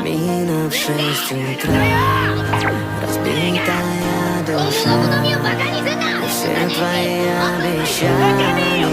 Мина в 6 утра, разбитая душа, и все твои обещания